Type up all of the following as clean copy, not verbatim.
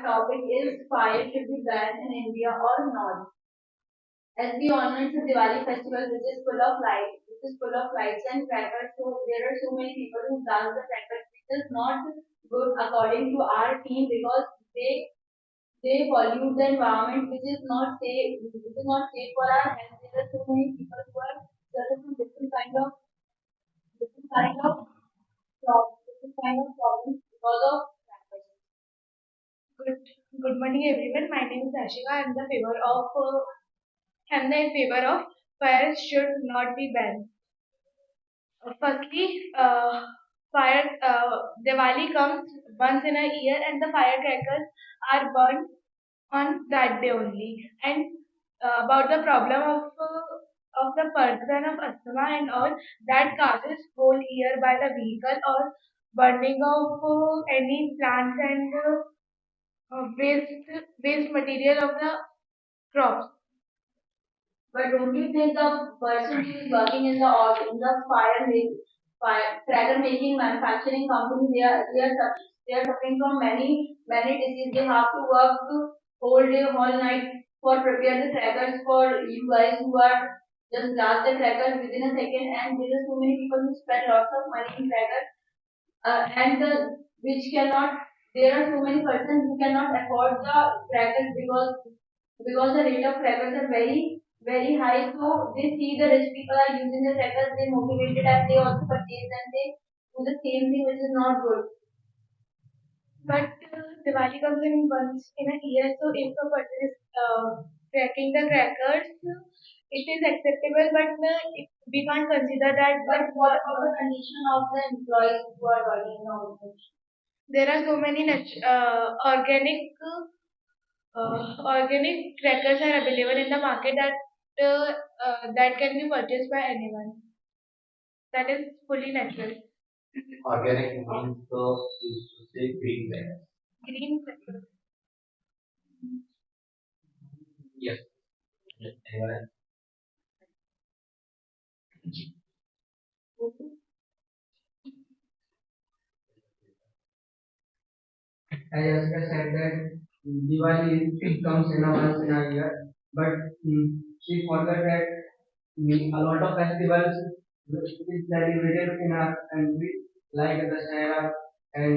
topic is fire should be banned in India or not. As we all know, it's a Diwali festival which is full of lights, and crackers. So there are so many people who dance the crackers, which is not good according to our team because they pollute the environment, which is not safe for our health. There are so many people who are suffering from different kind of different kind of problems because of crackers. Good, good morning, everyone. My name is Ashika. I'm in favor of fire should not be banned. Firstly, fire Diwali comes once in a year, and the firecrackers are burned on that day only. And about the problem of the person of asthma and all that causes whole year by the vehicle or burning of any plants and waste material of the crops. But don't you think the person who is working in the cracker making manufacturing company, they are suffering from many diseases. They have to work whole day, whole night for prepare the crackers for you guys who are just blast the crackers within a second. And there are so many people who spend lots of money in crackers and which cannot. There are so many persons who cannot afford the crackers because the rate of crackers are very high. So they see the rich people are using the crackers, they motivated and they also purchase and they do the same thing, which is not good. But Diwali comes in once in a year, so if a person is cracking the crackers, it is acceptable, but we can't consider that. But what about the condition of the employees who are working in the organization? There are so many organic crackers are available in the market that can be purchased by anyone. That is fully natural. Organic means so is to say green crackers. Green crackers. Yes. Anyone as Yaska said that Diwali it comes in a once in a year, but she forgot that a lot of festivals is celebrated in our country, like the Shara and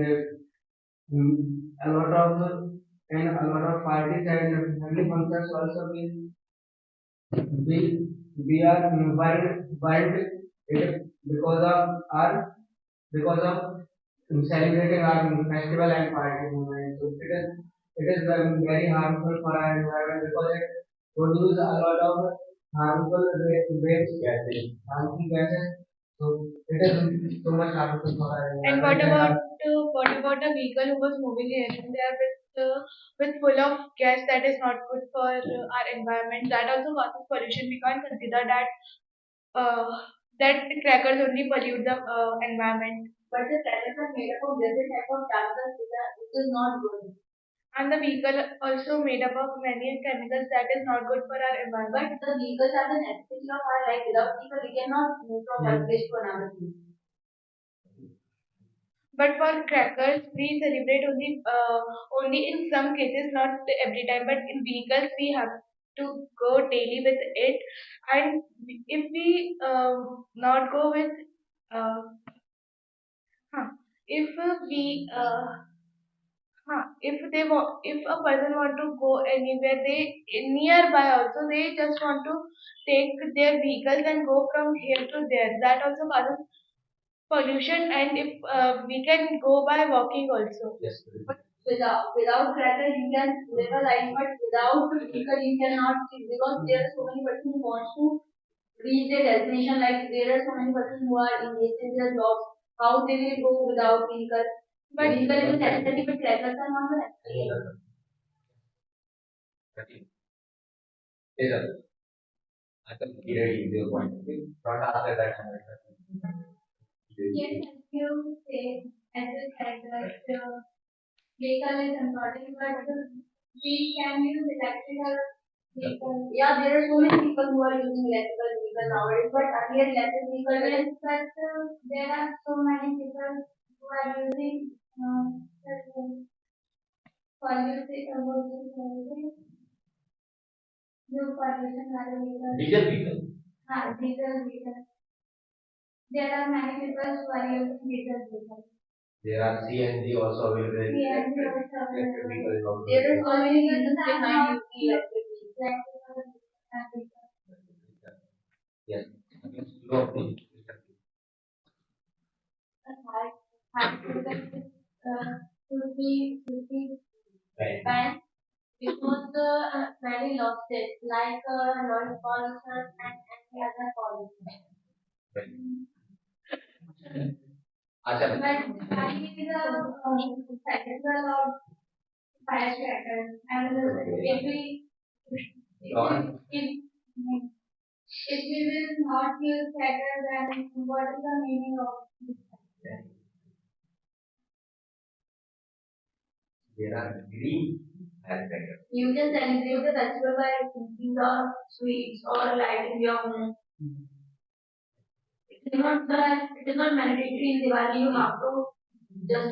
a lot of parties and family functions also we we are burned it because of our because of celebrating our festival and party movement. So it is very harmful for our environment because it produces a lot of harmful waste gases, harmful gases. So it is so much harmful for our And environment. what about a vehicle who was moving here and there with full of gas that is not good for our environment? That also causes pollution. We can't consider uh, that the crackers only pollute the environment. But the crackers are made up of different type of chemicals which is not good. And the vehicle also made up of many chemicals that is not good for our environment. But the vehicles are the necessity of our life. Without vehicle, we cannot move from one place to another place. But for crackers, we celebrate only in some cases, not every time. But in vehicles, we have to go daily with it. And if we not go with, uh, huh, if we if a person want to go anywhere, they nearby also they just want to take their vehicles and go from here to there. That also causes pollution, and if we can go by walking also. Yes. But without cracker you can live a life, but without vehicle you cannot because there are so many persons who wants to reach their destination. Like there are so many persons who are engaged in their jobs. How they will go without vehicle? But vehicle is a necessity, but crackers are not the necessity. Yes, sir. I can hear your point. Not after that. Yes, as you say, as a character, the vehicle is important, but we can use electrical vehicle. Yeah, there are so many people who are using electrical vehicle nowadays, but earlier electric vehicle. Yes, but there are so many people who are using Pollution, जो pollution वाले vehicle, diesel vehicle. There are many people who are using diesel vehicle. There are CNG also available. CNG also available. There is so many reasons behind using electric vehicles. Yes. High, high frequency should be banned because many losses like noise pollution and any other pollution. But Diwali is a festival of firecrackers, and every if we will not use crackers, then what is the meaning of this? There are green firecrackers. You can celebrate the festival by cooking the sweets or lighting your home. It is not mandatory in Diwali. You have to just